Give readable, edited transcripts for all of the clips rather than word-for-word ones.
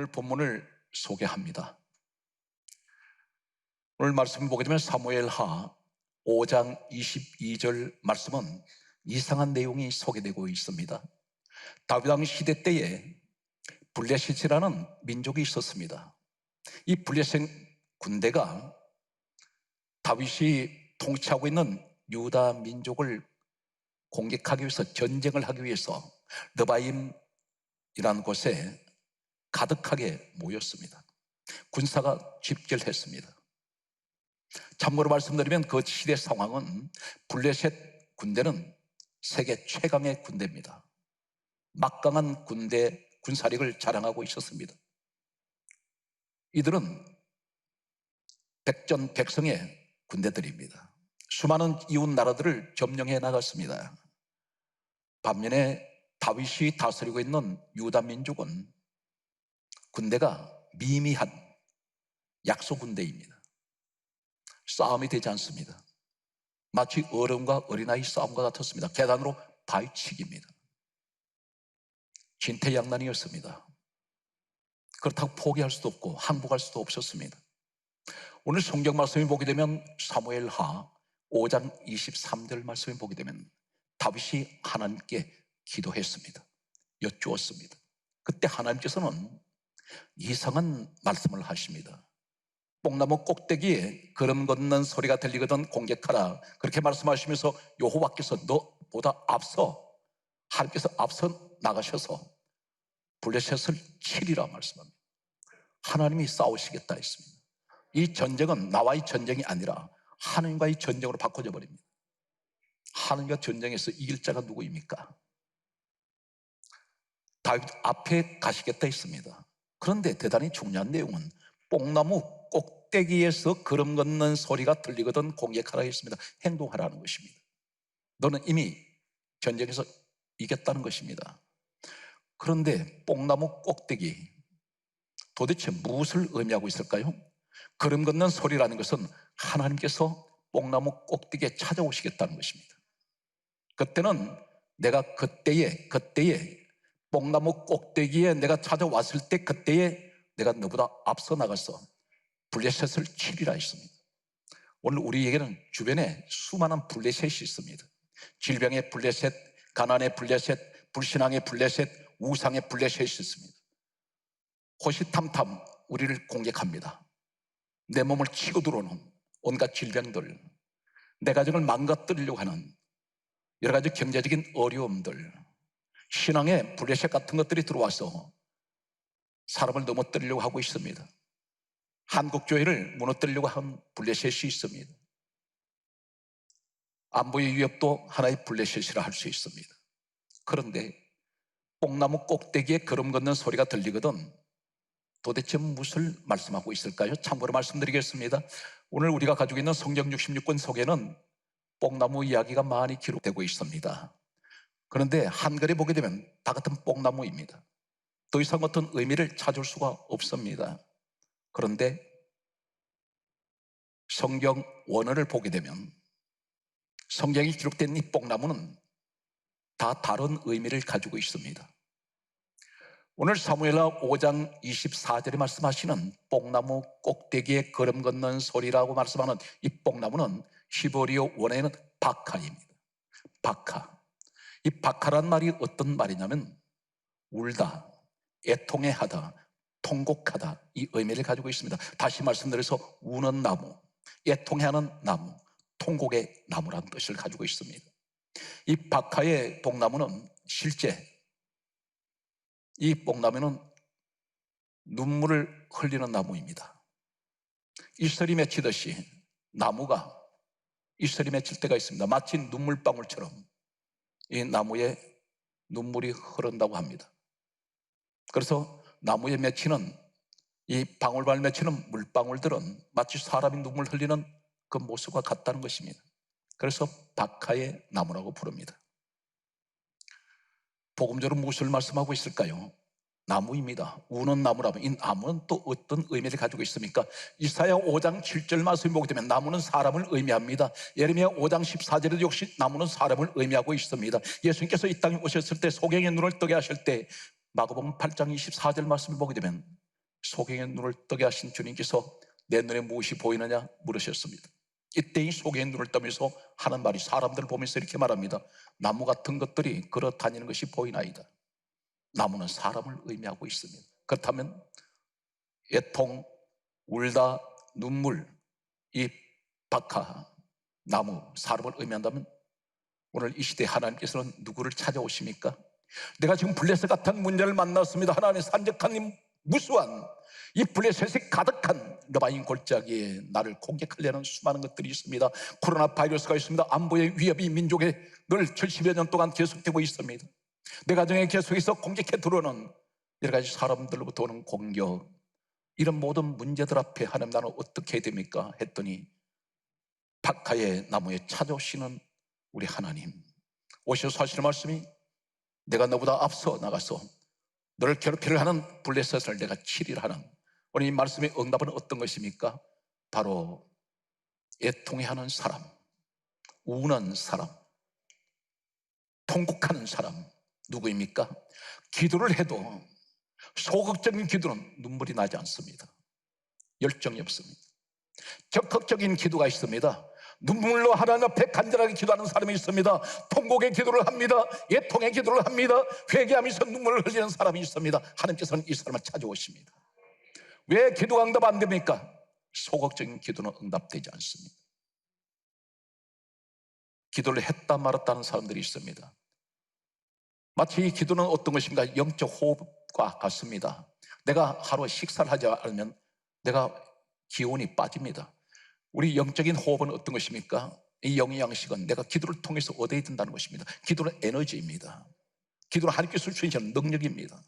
오늘 본문을 소개합니다. 오늘 말씀을 보게 되면 사무엘하 5장 22절 말씀은 이상한 내용이 소개되고 있습니다. 다윗 왕 시대 때에 블레셋이라는 민족이 있었습니다. 이 블레셋 군대가 다윗이 통치하고 있는 유다 민족을 공격하기 위해서, 전쟁을 하기 위해서 르바임이라는 곳에 가득하게 모였습니다. 군사가 집결했습니다. 참고로 말씀드리면 그 시대 상황은 블레셋 군대는 세계 최강의 군대입니다. 막강한 군대, 군사력을 자랑하고 있었습니다. 이들은 백전백승의 군대들입니다. 수많은 이웃 나라들을 점령해 나갔습니다. 반면에 다윗이 다스리고 있는 유다 민족은 군대가 미미한 약소 군대입니다. 싸움이 되지 않습니다. 마치 어른과 어린아이 싸움과 같았습니다. 계단으로 바위치기입니다. 진퇴양난이었습니다. 그렇다고 포기할 수도 없고 항복할 수도 없었습니다. 오늘 성경 말씀을 보게 되면 사무엘하 5장 23절 말씀을 보게 되면 다윗이 하나님께 기도했습니다. 여쭈었습니다. 그때 하나님께서는 이상한 말씀을 하십니다. 뽕나무 꼭대기에 걸음 걷는 소리가 들리거든 공격하라, 그렇게 말씀하시면서 여호와께서 너보다 앞서, 하나님께서 앞서 나가셔서 블레셋을 치리라 말씀합니다. 하나님이 싸우시겠다 했습니다. 이 전쟁은 나와의 전쟁이 아니라 하나님과의 전쟁으로 바꿔져 버립니다. 하나님과 전쟁에서 이길 자가 누구입니까? 다윗 앞에 가시겠다 했습니다. 그런데 대단히 중요한 내용은 뽕나무 꼭대기에서 걸음 걷는 소리가 들리거든 공격하라 했습니다. 행동하라는 것입니다. 너는 이미 전쟁에서 이겼다는 것입니다. 그런데 뽕나무 꼭대기, 도대체 무엇을 의미하고 있을까요? 걸음 걷는 소리라는 것은 하나님께서 뽕나무 꼭대기에 찾아오시겠다는 것입니다. 그때는 내가 그때에 뽕나무 꼭대기에 내가 찾아왔을 때, 그때에 내가 너보다 앞서 나가서 블레셋을 치리라 했습니다. 오늘 우리에게는 주변에 수많은 블레셋이 있습니다. 질병의 블레셋, 가난의 블레셋, 불신앙의 블레셋, 우상의 블레셋이 있습니다. 호시탐탐 우리를 공격합니다. 내 몸을 치고 들어오는 온갖 질병들, 내 가정을 망가뜨리려고 하는 여러 가지 경제적인 어려움들, 신앙의 블레셋 같은 것들이 들어와서 사람을 넘어뜨리려고 하고 있습니다. 한국교회를 무너뜨리려고 한 블레셋이 있습니다. 안보의 위협도 하나의 블레셋이라 할 수 있습니다. 그런데 뽕나무 꼭대기에 걸음 걷는 소리가 들리거든 도대체 무엇을 말씀하고 있을까요? 참고로 말씀드리겠습니다. 오늘 우리가 가지고 있는 성경 66권 속에는 뽕나무 이야기가 많이 기록되고 있습니다. 그런데 한글에 보게 되면 다 같은 뽕나무입니다. 더 이상 어떤 의미를 찾을 수가 없습니다. 그런데 성경 원어를 보게 되면 성경이 기록된 이 뽕나무는 다 다른 의미를 가지고 있습니다. 오늘 사무엘하 5장 24절에 말씀하시는 뽕나무 꼭대기에 걸음 걷는 소리라고 말씀하는 이 뽕나무는 히브리어 원어에는 바카입니다. 바카. 이 바카란 말이 어떤 말이냐면 울다, 애통해하다, 통곡하다, 이 의미를 가지고 있습니다. 다시 말씀드려서 우는 나무, 애통해하는 나무, 통곡의 나무라는 뜻을 가지고 있습니다. 이 바카의 뽕나무는 실제 이 뽕나무는 눈물을 흘리는 나무입니다. 이슬이 맺히듯이 나무가 이슬이 맺힐 때가 있습니다. 마치 눈물방울처럼 이 나무에 눈물이 흐른다고 합니다. 그래서 나무에 맺히는 이 방울방울 맺히는 물방울들은 마치 사람이 눈물 흘리는 그 모습과 같다는 것입니다. 그래서 바카의 나무라고 부릅니다. 복음적으로 무엇을 말씀하고 있을까요? 나무입니다. 우는 나무라면 이 나무는 또 어떤 의미를 가지고 있습니까? 이사야 5장 7절 말씀을 보게 되면 나무는 사람을 의미합니다. 예레미야 5장 14절에도 역시 나무는 사람을 의미하고 있습니다. 예수님께서 이 땅에 오셨을 때 소경의 눈을 뜨게 하실 때 마가복음 8장 24절 말씀을 보게 되면 소경의 눈을 뜨게 하신 주님께서 내 눈에 무엇이 보이느냐 물으셨습니다. 이때 이 소경의 눈을 뜨면서 하는 말이, 사람들을 보면서 이렇게 말합니다. 나무 같은 것들이 걸어 다니는 것이 보이나이다. 나무는 사람을 의미하고 있습니다. 그렇다면 애통, 울다, 눈물, 이 박하, 나무, 사람을 의미한다면 오늘 이 시대에 하나님께서는 누구를 찾아오십니까? 내가 지금 블레셋 같은 문제를 만났습니다. 하나님의 산적한 이 무수한 이 블레셋이 가득한 러바인 골짜기에 나를 공격하려는 수많은 것들이 있습니다. 코로나 바이러스가 있습니다. 안보의 위협이 민족에 늘 70여 년 동안 계속되고 있습니다. 내 가정에 계속해서 공격해 들어오는 여러 가지 사람들로부터 오는 공격, 이런 모든 문제들 앞에 하나님, 나는 어떻게 해야 됩니까? 했더니 박하의 나무에 찾아오시는 우리 하나님, 오셔서 하시는 말씀이, 내가 너보다 앞서 나가서 너를 괴롭히려 하는 블레셋을 내가 치리라 하는, 오늘 이 말씀의 응답은 어떤 것입니까? 바로 애통해하는 사람, 우는 사람, 통곡하는 사람, 누구입니까? 기도를 해도 소극적인 기도는 눈물이 나지 않습니다. 열정이 없습니다. 적극적인 기도가 있습니다. 눈물로 하나님 앞에 간절하게 기도하는 사람이 있습니다. 통곡의 기도를 합니다. 애통의 기도를 합니다. 회개하면서 눈물을 흘리는 사람이 있습니다. 하나님께서는 이 사람을 찾아오십니다. 왜 기도가 응답 안 됩니까? 소극적인 기도는 응답되지 않습니다. 기도를 했다 말았다는 사람들이 있습니다. 마치 이 기도는 어떤 것인가? 영적 호흡과 같습니다. 내가 하루 식사를 하지 않으면 내가 기운이 빠집니다. 우리 영적인 호흡은 어떤 것입니까? 이 영양식은 내가 기도를 통해서 얻어야 된다는 것입니다. 기도는 에너지입니다. 기도는 하나님께서 주시는 능력입니다.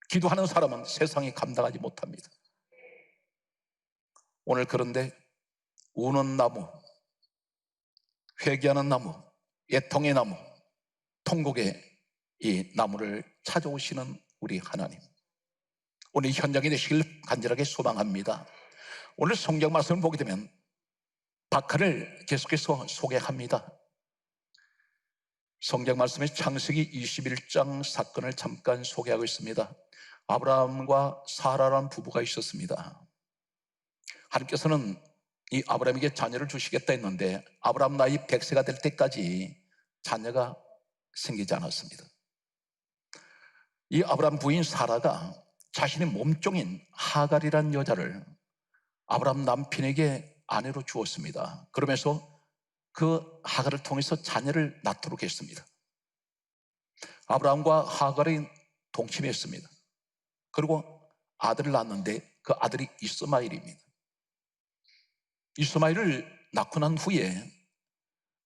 기도하는 사람은 세상이 감당하지 못합니다. 오늘 그런데 우는 나무, 회개하는 나무, 애통의 나무, 통곡의 이 나무를 찾아오시는 우리 하나님, 오늘 현장에 되시길 간절하게 소망합니다. 오늘 성경 말씀을 보게 되면 박하를 계속해서 소개합니다. 성경 말씀에 창세기 21장 사건을 잠깐 소개하고 있습니다. 아브라함과 사라라는 부부가 있었습니다. 하나님께서는 이 아브라함에게 자녀를 주시겠다 했는데 아브라함 나이 100세가 될 때까지 자녀가 생기지 않았습니다. 이 아브라함 부인 사라가 자신의 몸종인 하갈이라는 여자를 아브라함 남편에게 아내로 주었습니다. 그러면서 그 하갈을 통해서 자녀를 낳도록 했습니다. 아브라함과 하갈이 동침했습니다. 그리고 아들을 낳았는데 그 아들이 이스마엘입니다. 이스마엘을 낳고 난 후에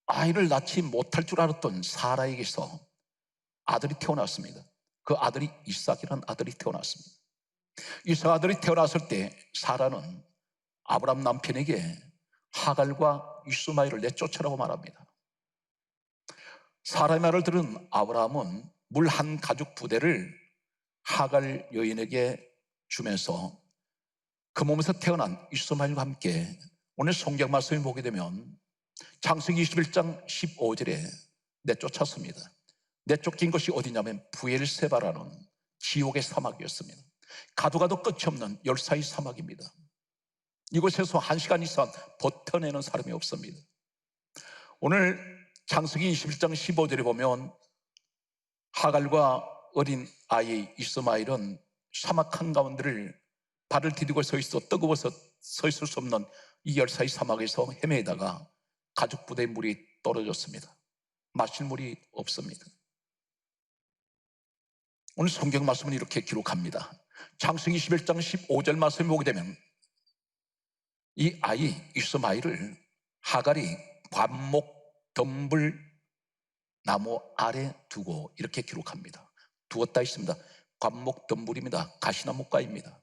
아이를 낳지 못할 줄 알았던 사라에게서 아들이 태어났습니다. 그 아들이 이삭이라는 아들이 태어났습니다. 이삭 아들이 태어났을 때 사라는 아브라함 남편에게 하갈과 이스마엘을 내쫓으라고 말합니다. 사라의 말을 들은 아브라함은 물 한 가죽 부대를 하갈 여인에게 주면서 그 몸에서 태어난 이스마엘과 함께 오늘 성경 말씀을 보게 되면 창세기 21장 15절에 내쫓았습니다. 내쫓긴 것이 어디냐면 부엘세바라는 지옥의 사막이었습니다. 가도 가도 끝이 없는 열사의 사막입니다. 이곳에서 1시간 이상 버텨내는 사람이 없습니다. 오늘 창세기 21장 15절에 보면 하갈과 어린 아이 이스마엘은 사막 한가운데를 발을 디디고 서 있어 뜨거워서 서 있을 수 없는 이 열사의 사막에서 헤매다가 가죽 부대에 물이 떨어졌습니다. 마실 물이 없습니다. 오늘 성경 말씀은 이렇게 기록합니다. 창세기 21장 15절 말씀을 보게 되면 이 아이 이스마엘을 하갈이 관목 덤불 나무 아래 두고 이렇게 기록합니다. 두었다 있습니다. 관목 덤불입니다. 가시나무가입니다.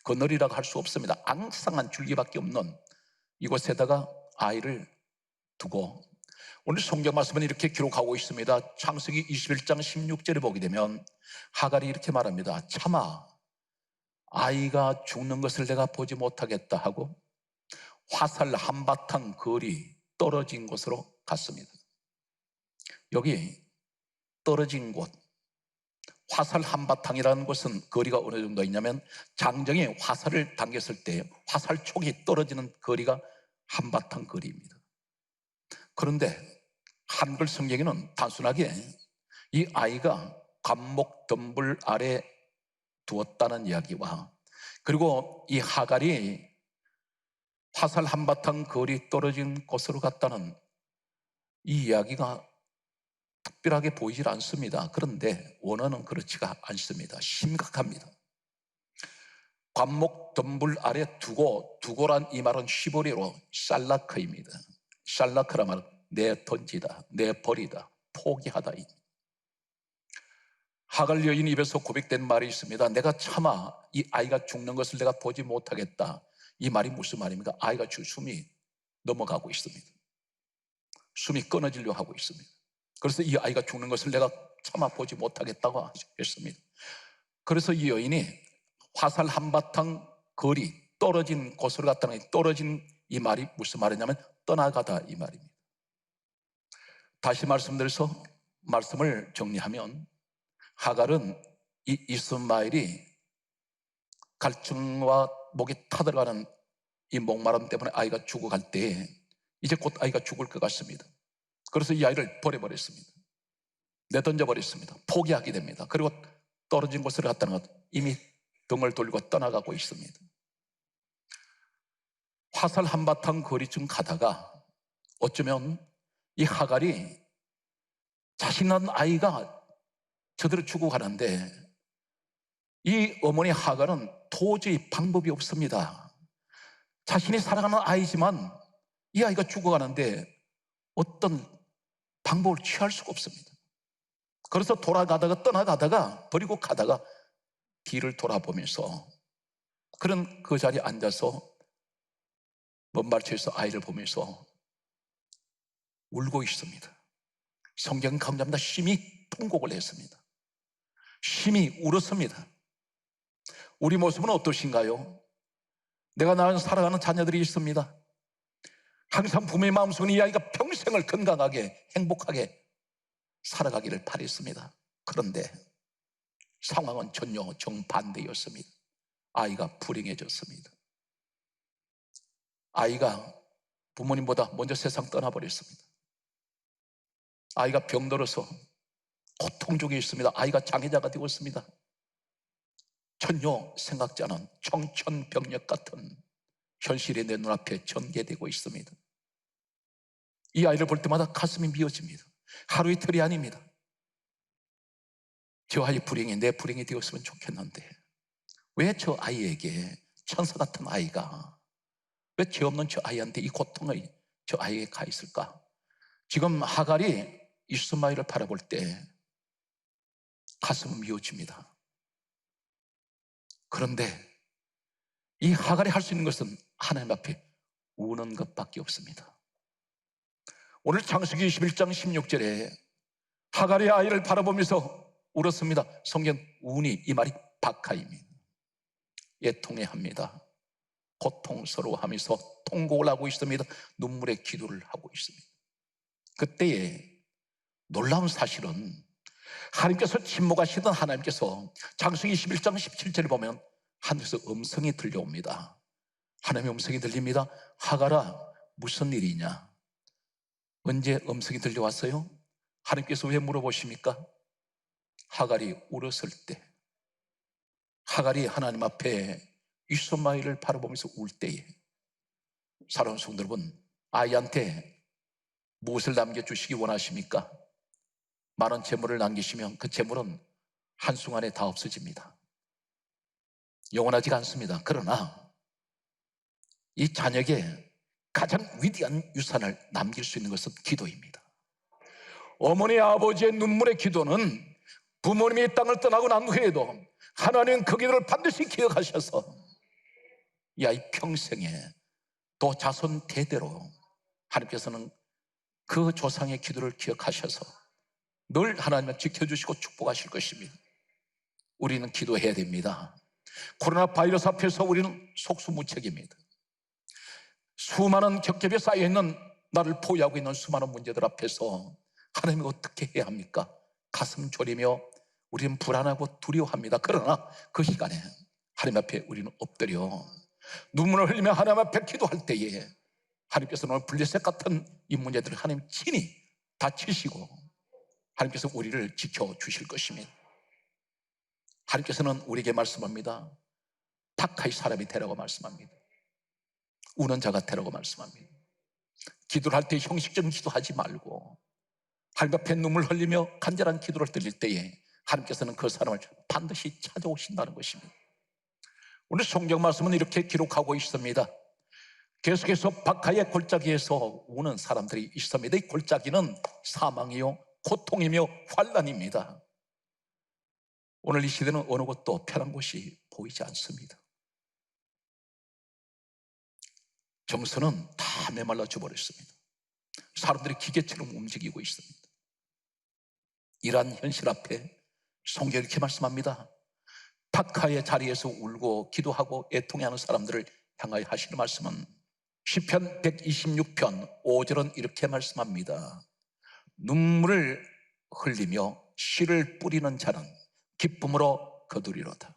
그늘이라고 할 수 없습니다. 앙상한 줄기밖에 없는 이곳에다가 아이를 두고 오늘 성경 말씀은 이렇게 기록하고 있습니다. 창세기 21장 16절에 보게 되면 하갈이 이렇게 말합니다. 차마 아이가 죽는 것을 내가 보지 못하겠다 하고 화살 한바탕 거리 떨어진 곳으로 갔습니다. 여기 떨어진 곳, 화살 한바탕이라는 것은 거리가 어느 정도 있냐면 장정이 화살을 당겼을 때 화살촉이 떨어지는 거리가 한바탕 거리입니다. 그런데 한글 성경에는 단순하게 이 아이가 감목 덤불 아래 두었다는 이야기와 그리고 이 하갈이 화살 한바탕 거리 떨어진 곳으로 갔다는 이 이야기가 특별하게 보이질 않습니다. 그런데 원어는 그렇지가 않습니다. 심각합니다. 관목 덤불 아래 두고란 이 말은 히브리어로 샬라크입니다. 샬라크라 말은 내 던지다, 내 버리다, 포기하다. 하갈 여인 입에서 고백된 말이 있습니다. 내가 차마 이 아이가 죽는 것을 내가 보지 못하겠다. 이 말이 무슨 말입니까? 아이가 숨이 넘어가고 있습니다. 숨이 끊어지려 하고 있습니다. 그래서 이 아이가 죽는 것을 내가 차마 보지 못하겠다고 했습니다. 그래서 이 여인이 화살 한바탕 거리 떨어진 곳으로 갔다는 떨어진 이 말이 무슨 말이냐면 떠나가다 이 말입니다. 다시 말씀드려서 말씀을 정리하면 하갈은 이 이스마엘이 갈증과 목이 타들어가는 이 목마름 때문에 아이가 죽어갈 때 이제 곧 아이가 죽을 것 같습니다. 그래서 이 아이를 버려버렸습니다. 내던져버렸습니다. 포기하게 됩니다. 그리고 떨어진 곳으로 갔다는 것 이미 등을 돌리고 떠나가고 있습니다. 화살 한바탕 거리쯤 가다가 어쩌면 이 하갈이 자신한 아이가 저대로 죽어가는데 이 어머니 하갈은 도저히 방법이 없습니다. 자신이 사랑하는 아이지만 이 아이가 죽어가는데 어떤 방법을 취할 수가 없습니다. 그래서 돌아가다가 떠나가다가 버리고 가다가 뒤를 돌아보면서 그런 그 자리에 앉아서 먼발치에서 아이를 보면서 울고 있습니다. 성경 강조합니다. 심히 통곡을 했습니다. 심히 울었습니다. 우리 모습은 어떠신가요? 내가 낳은 사랑하는 자녀들이 있습니다. 항상 부모의 마음속에 이 아이가 평생을 건강하게 행복하게 살아가기를 바랬습니다. 그런데 상황은 전혀 정반대였습니다. 아이가 불행해졌습니다. 아이가 부모님보다 먼저 세상 떠나버렸습니다. 아이가 병들어서 고통 중에 있습니다. 아이가 장애자가 되었습니다. 전혀 생각지 않은 청천벽력 같은 현실이 내 눈앞에 전개되고 있습니다. 이 아이를 볼 때마다 가슴이 미어집니다. 하루 이틀이 아닙니다. 저 아이 불행이 내 불행이 되었으면 좋겠는데 왜 저 아이에게 천사 같은 아이가 왜 죄 없는 저 아이한테 이 고통이 저 아이에게 가 있을까? 지금 하갈이 이스마엘을 바라볼 때 가슴은 미어집니다. 그런데 이 하갈이 할 수 있는 것은 하나님 앞에 우는 것밖에 없습니다. 오늘 창세기 21장 16절에 하갈이 아이를 바라보면서 울었습니다. 성경 운이 이 말이 박하입니다. 애통해합니다. 고통스러워하면서 통곡을 하고 있습니다. 눈물의 기도를 하고 있습니다. 그때에 놀라운 사실은 하나님께서 침묵하시던 하나님께서 창세기 21장 17절을 보면 하늘에서 음성이 들려옵니다. 하나님의 음성이 들립니다. 하갈아 무슨 일이냐? 언제 음성이 들려왔어요? 하나님께서 왜 물어보십니까? 하갈이 울었을 때, 하갈이 하나님 앞에 이스마엘을 바라보면서 울 때에 사랑하는 성도 여러분, 아이한테 무엇을 남겨주시기 원하십니까? 많은 재물을 남기시면 그 재물은 한순간에 다 없어집니다. 영원하지가 않습니다. 그러나 이 자녀에게 가장 위대한 유산을 남길 수 있는 것은 기도입니다. 어머니 아버지의 눈물의 기도는 부모님이 이 땅을 떠나고 난 후에도 하나님은 그 기도를 반드시 기억하셔서 이 아이 평생에 또 자손 대대로 하나님께서는 그 조상의 기도를 기억하셔서 늘 하나님은 지켜주시고 축복하실 것입니다. 우리는 기도해야 됩니다. 코로나 바이러스 앞에서 우리는 속수무책입니다. 수많은 겹겹이 쌓여있는 나를 포위하고 있는 수많은 문제들 앞에서 하나님이 어떻게 해야 합니까? 가슴 졸이며 우리는 불안하고 두려워합니다. 그러나 그 시간에 하나님 앞에 우리는 엎드려 눈물을 흘리며 하나님 앞에 기도할 때에 하나님께서는 오늘 블레셋 같은 이 문제들을 하나님 친히 다치시고 하나님께서 우리를 지켜주실 것입니다. 하나님께서는 우리에게 말씀합니다. 박하의 사람이 되라고 말씀합니다. 우는 자가 되라고 말씀합니다. 기도를 할 때 형식적인 기도하지 말고 하나님 앞에 눈물 흘리며 간절한 기도를 드릴 때에 하나님께서는 그 사람을 반드시 찾아오신다는 것입니다. 오늘 성경 말씀은 이렇게 기록하고 있습니다. 계속해서 박하의 골짜기에서 우는 사람들이 있습니다. 이 골짜기는 사망이요 고통이며 환난입니다. 오늘 이 시대는 어느 곳도 편한 곳이 보이지 않습니다. 정서는 다 메말라 죽어버렸습니다. 사람들이 기계처럼 움직이고 있습니다. 이러한 현실 앞에 성경이 이렇게 말씀합니다. 박하의 자리에서 울고 기도하고 애통해하는 사람들을 향하여 하시는 말씀은 시편 126편 5절은 이렇게 말씀합니다. 눈물을 흘리며 씨를 뿌리는 자는 기쁨으로 거두리로다.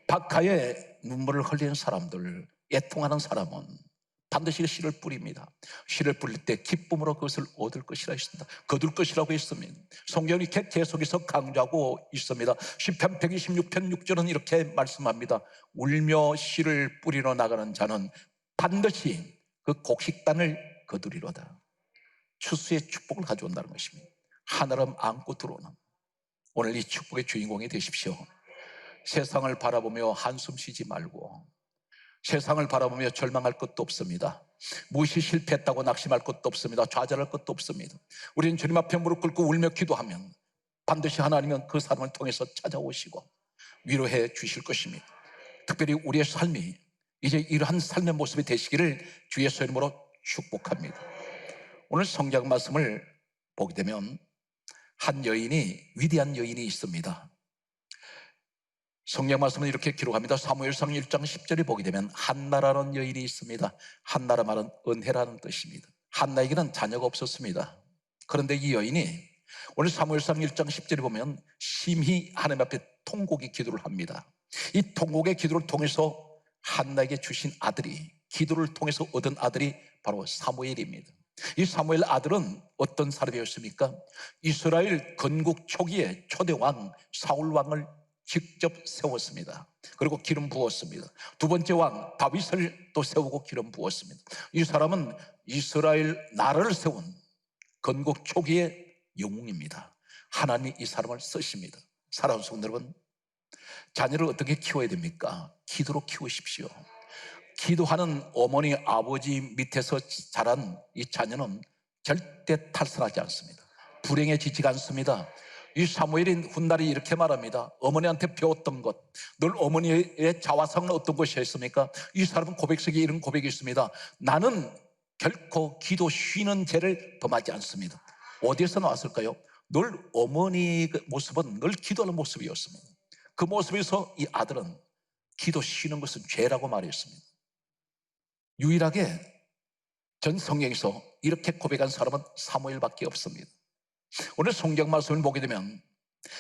박하에 눈물을 흘리는 사람들, 애통하는 사람은 반드시 씨를 뿌립니다. 씨를 뿌릴 때 기쁨으로 그것을 얻을 것이라 했습니다. 거둘 것이라고 했습니다. 성경이 계속해서 강조하고 있습니다. 시편 126편 6절은 이렇게 말씀합니다. 울며 씨를 뿌리러 나가는 자는 반드시 그 곡식단을 거두리로다. 추수의 축복을 가져온다는 것입니다. 하늘을 안고 들어오는 오늘 이 축복의 주인공이 되십시오. 세상을 바라보며 한숨 쉬지 말고 세상을 바라보며 절망할 것도 없습니다. 무엇이 실패했다고 낙심할 것도 없습니다. 좌절할 것도 없습니다. 우리는 주님 앞에 무릎 꿇고 울며 기도하면 반드시 하나님은 그 사람을 통해서 찾아오시고 위로해 주실 것입니다. 특별히 우리의 삶이 이제 이러한 삶의 모습이 되시기를 주 예수의 이름으로 축복합니다. 오늘 성경 말씀을 보게 되면 한 여인이, 위대한 여인이 있습니다. 성경 말씀은 이렇게 기록합니다. 사무엘상 1장 10절에 보게 되면 한나라는 여인이 있습니다. 한나라 말은 은혜라는 뜻입니다. 한나에게는 자녀가 없었습니다. 그런데 이 여인이 오늘 사무엘상 1장 10절에 보면 심히 하나님 앞에 통곡의 기도를 합니다. 이 통곡의 기도를 통해서 한나에게 주신 아들이, 기도를 통해서 얻은 아들이 바로 사무엘입니다. 이 사무엘 아들은 어떤 사람이었습니까? 이스라엘 건국 초기에 초대왕 사울왕을 직접 세웠습니다. 그리고 기름 부었습니다. 두 번째 왕 다윗을 또 세우고 기름 부었습니다. 이 사람은 이스라엘 나라를 세운 건국 초기의 영웅입니다. 하나님이 이 사람을 쓰십니다. 사랑하는 성도 여러분, 자녀를 어떻게 키워야 됩니까? 기도로 키우십시오. 기도하는 어머니, 아버지 밑에서 자란 이 자녀는 절대 탈선하지 않습니다. 불행해지지 않습니다. 이 사무엘인 훗날이 이렇게 말합니다. 어머니한테 배웠던 것, 늘 어머니의 자화상은 어떤 것이었습니까? 이 사람은 고백속에 이런 고백이 있습니다. 나는 결코 기도 쉬는 죄를 범하지 않습니다. 어디에서 나왔을까요? 늘 어머니 모습은 늘 기도하는 모습이었습니다. 그 모습에서 이 아들은 기도 쉬는 것은 죄라고 말했습니다. 유일하게 전 성경에서 이렇게 고백한 사람은 사무엘밖에 없습니다. 오늘 성경 말씀을 보게 되면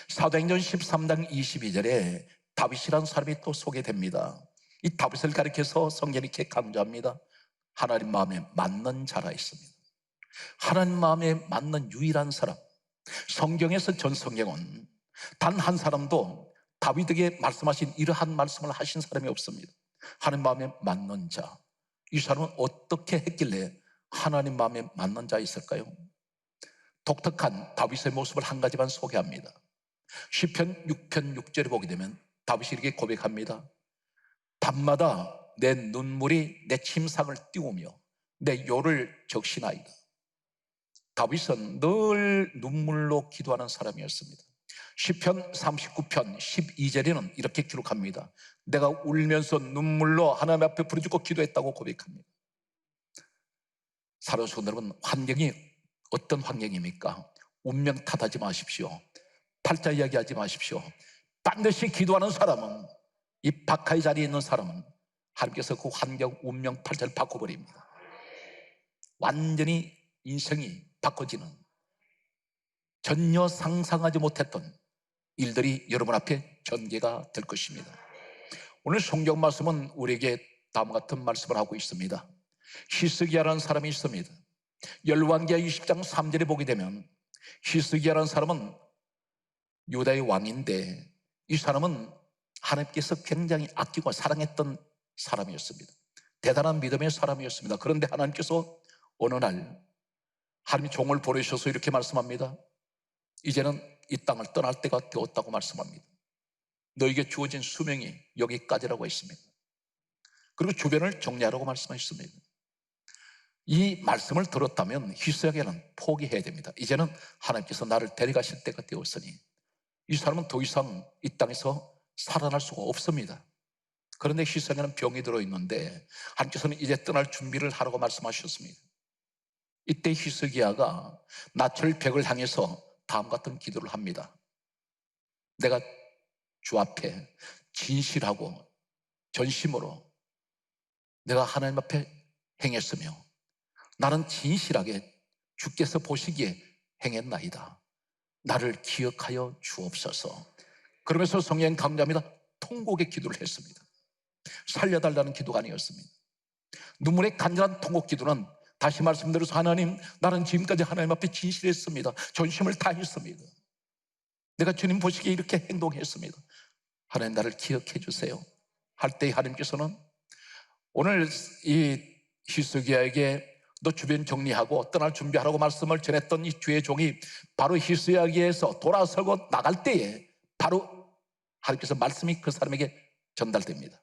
사도행전 13장 22절에 다윗이라는 사람이 또 소개됩니다. 이 다윗을 가리켜서 성경이 이렇게 강조합니다. 하나님 마음에 맞는 자라 했습니다. 하나님 마음에 맞는 유일한 사람. 성경에서 전 성경은 단 한 사람도 다윗에게 말씀하신 이러한 말씀을 하신 사람이 없습니다. 하나님 마음에 맞는 자. 이 사람은 어떻게 했길래 하나님 마음에 맞는 자 있을까요? 독특한 다윗의 모습을 한 가지만 소개합니다. 시편 6편 6절에 보게 되면 다윗이 이렇게 고백합니다. 밤마다 내 눈물이 내 침상을 띄우며 내 요를 적시나이다. 다윗은 늘 눈물로 기도하는 사람이었습니다. 시편 39편 12절에는 이렇게 기록합니다. 내가 울면서 눈물로 하나님 앞에 부르짖고 기도했다고 고백합니다. 사랑하는 성도 여러분, 환경이 어떤 환경입니까? 운명 탓하지 마십시오. 팔자 이야기하지 마십시오. 반드시 기도하는 사람은, 이 박하의 자리에 있는 사람은 하나님께서 그 환경, 운명, 팔자를 바꿔버립니다. 완전히 인생이 바꿔지는, 전혀 상상하지 못했던 일들이 여러분 앞에 전개가 될 것입니다. 오늘 성경 말씀은 우리에게 다음과 같은 말씀을 하고 있습니다. 히스기야라는 사람이 있습니다. 열왕기하 20장 3절에 보게 되면 히스기야라는 사람은 유다의 왕인데 이 사람은 하나님께서 굉장히 아끼고 사랑했던 사람이었습니다. 대단한 믿음의 사람이었습니다. 그런데 하나님께서 어느 날 하나님이 종을 보내셔서 이렇게 말씀합니다. 이제는 이 땅을 떠날 때가 되었다고 말씀합니다. 너에게 주어진 수명이 여기까지라고 했습니다. 그리고 주변을 정리하라고 말씀하셨습니다. 이 말씀을 들었다면 히스기야는 포기해야 됩니다. 이제는 하나님께서 나를 데려가실 때가 되었으니 이 사람은 더 이상 이 땅에서 살아날 수가 없습니다. 그런데 히스기야는 병이 들어있는데 하나님께서는 이제 떠날 준비를 하라고 말씀하셨습니다. 이때 히스기야가 나철벽을 향해서 다음과 같은 기도를 합니다. 내가 주 앞에 진실하고 전심으로 내가 하나님 앞에 행했으며 나는 진실하게 주께서 보시기에 행했나이다. 나를 기억하여 주옵소서. 그러면서 성령 강조합니다. 통곡의 기도를 했습니다. 살려달라는 기도가 아니었습니다. 눈물의 간절한 통곡 기도는 다시 말씀드려서 하나님, 나는 지금까지 하나님 앞에 진실했습니다. 전심을 다했습니다. 내가 주님 보시기에 이렇게 행동했습니다. 하나님, 나를 기억해 주세요. 할 때 하나님께서는 오늘 이 히스기야에게 너 주변 정리하고 떠날 준비하라고 말씀을 전했던 이 주의 종이 바로 히스기야에게서 돌아서고 나갈 때에 바로 하나님께서 말씀이 그 사람에게 전달됩니다.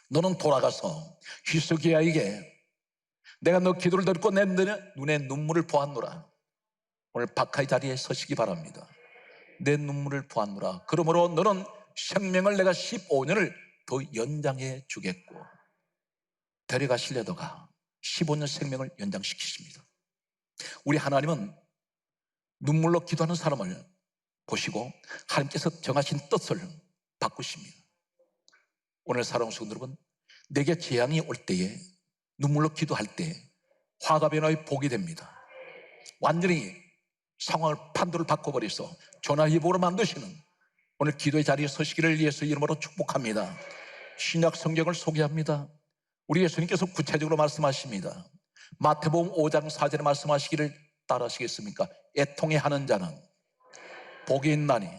너는 돌아가서 히스기야에게 내가 너 기도를 듣고 내 눈에 눈물을 보았노라. 오늘 박하의 자리에 서시기 바랍니다. 내 눈물을 보았노라. 그러므로 너는 생명을 내가 15년을 더 연장해 주겠고 데려가시려다가 15년 생명을 연장시키십니다. 우리 하나님은 눈물로 기도하는 사람을 보시고 하나님께서 정하신 뜻을 바꾸십니다. 오늘 사랑하는 성도 여러분, 내게 재앙이 올 때에 눈물로 기도할 때 화가 변화의 복이 됩니다. 완전히 상황을 판도를 바꿔버려서 전화위복으로 만드시는 오늘 기도의 자리에 서시기를 예수 이름으로 축복합니다. 신약 성경을 소개합니다. 우리 예수님께서 구체적으로 말씀하십니다. 마태복음 5장 4절에 말씀하시기를 따라하시겠습니까? 애통해 하는 자는 복이 있나니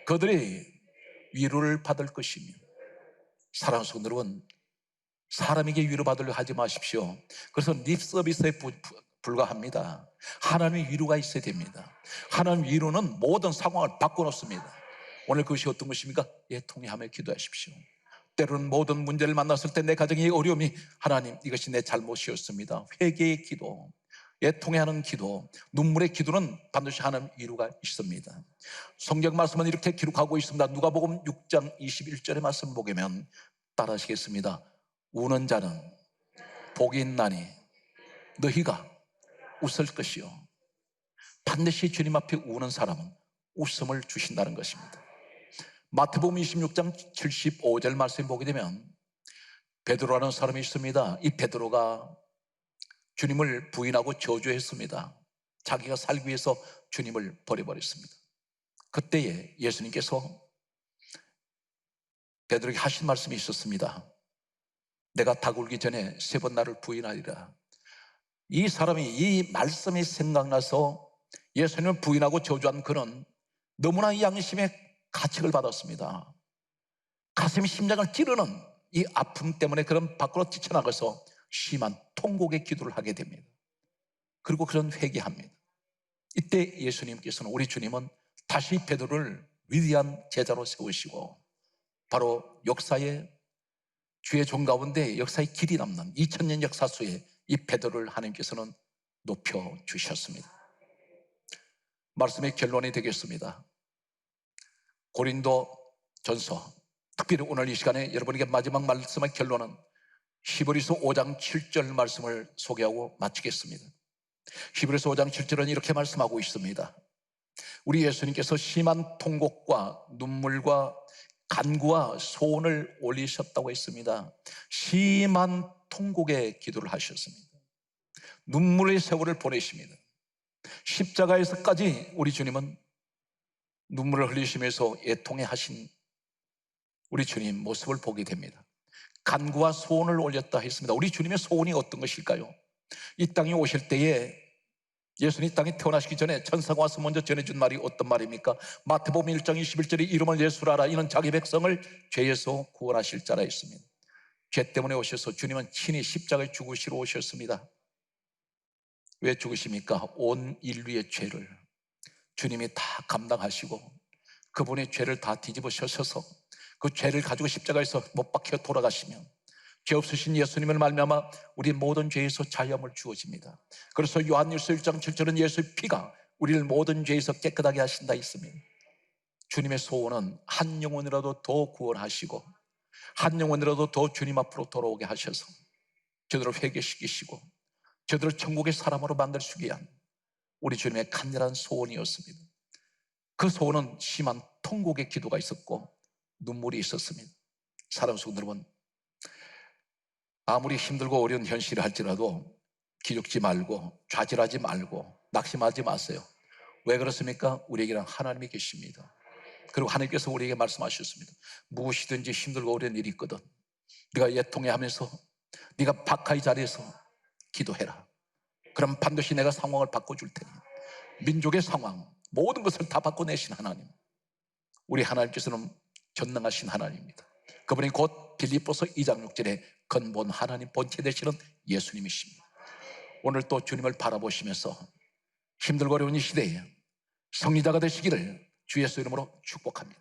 그들이 위로를 받을 것이며. 사랑하는 성도 여러분, 사람에게 위로받으려 하지 마십시오. 그래서 립 서비스에 불과합니다. 하나님의 위로가 있어야 됩니다. 하나님의 위로는 모든 상황을 바꿔놓습니다. 오늘 그것이 어떤 것입니까? 애통해하며 기도하십시오. 때로는 모든 문제를 만났을 때 내 가정의 어려움이 하나님 이것이 내 잘못이었습니다. 회개의 기도, 애통해하는 기도, 눈물의 기도는 반드시 하나님 위로가 있습니다. 성경 말씀은 이렇게 기록하고 있습니다. 누가복음 6장 21절의 말씀을 보면 따라하시겠습니다. 우는 자는 복이 있나니 너희가 웃을 것이요. 반드시 주님 앞에 우는 사람은 웃음을 주신다는 것입니다. 마태복음 26장 75절 말씀 보게 되면 베드로라는 사람이 있습니다. 이 베드로가 주님을 부인하고 저주했습니다. 자기가 살기 위해서 주님을 버려버렸습니다. 그때에 예수님께서 베드로에게 하신 말씀이 있었습니다. 내가 닭 울기 전에 3번 나를 부인하리라. 이 사람이 이 말씀이 생각나서 예수님을 부인하고 저주한 그는 너무나 양심의 가책을 받았습니다. 가슴이 심장을 찌르는 이 아픔 때문에 그런 밖으로 뛰쳐나가서 심한 통곡의 기도를 하게 됩니다. 그리고 그런 회개합니다. 이때 예수님께서는, 우리 주님은 다시 베드로를 위대한 제자로 세우시고 바로 역사의 주의 종 가운데 역사의 길이 남는 2000년 역사수에 이 베드로를 하나님께서는 높여주셨습니다. 말씀의 결론이 되겠습니다. 고린도 전서, 특별히 오늘 이 시간에 여러분에게 마지막 말씀의 결론은 히브리서 5장 7절 말씀을 소개하고 마치겠습니다. 히브리서 5장 7절은 이렇게 말씀하고 있습니다. 우리 예수님께서 심한 통곡과 눈물과 간구와 소원을 올리셨다고 했습니다. 심한 통곡의 기도를 하셨습니다. 눈물의 세월을 보내십니다. 십자가에서까지 우리 주님은 눈물을 흘리시면서 애통해 하신 우리 주님 모습을 보게 됩니다. 간구와 소원을 올렸다 했습니다. 우리 주님의 소원이 어떤 것일까요? 이 땅에 오실 때에 예수님 이 땅에 태어나시기 전에 천사가 와서 먼저 전해준 말이 어떤 말입니까? 마태복음 1장 21절에 이름을 예수라 하라. 이는 자기 백성을 죄에서 구원하실 자라 했습니다. 죄 때문에 오셔서 주님은 친히 십자가에 죽으시러 오셨습니다. 왜 죽으십니까? 온 인류의 죄를 주님이 다 감당하시고 그분의 죄를 다 뒤집으셔서 그 죄를 가지고 십자가에서 못 박혀 돌아가시면 죄 없으신 예수님을 말미암아 우리 모든 죄에서 자유함을 주어집니다. 그래서 요한일서 1장 7절은 예수의 피가 우리를 모든 죄에서 깨끗하게 하신다 했습니다. 주님의 소원은 한 영혼이라도 더 구원하시고 한 영혼이라도 더 주님 앞으로 돌아오게 하셔서 저들을 회개시키시고 저들을 천국의 사람으로 만들시기 위한 우리 주님의 간절한 소원이었습니다. 그 소원은 심한 통곡의 기도가 있었고 눈물이 있었습니다. 사랑하는 성도 여러분, 아무리 힘들고 어려운 현실을 할지라도 기죽지 말고 좌절하지 말고 낙심하지 마세요. 왜 그렇습니까? 우리에게는 하나님이 계십니다. 그리고 하나님께서 우리에게 말씀하셨습니다. 무엇이든지 힘들고 어려운 일이 있거든 네가 애통해 하면서 네가 박하의 자리에서 기도해라. 그럼 반드시 내가 상황을 바꿔줄 테니 민족의 상황 모든 것을 다 바꿔내신 하나님, 우리 하나님께서는 전능하신 하나님입니다. 그분이 곧 빌립보서 2장 6절에 근본 하나님 본체 되시는 예수님이십니다. 오늘 또 주님을 바라보시면서 힘들고 어려운 이 시대에 승리자가 되시기를 주 예수 이름으로 축복합니다.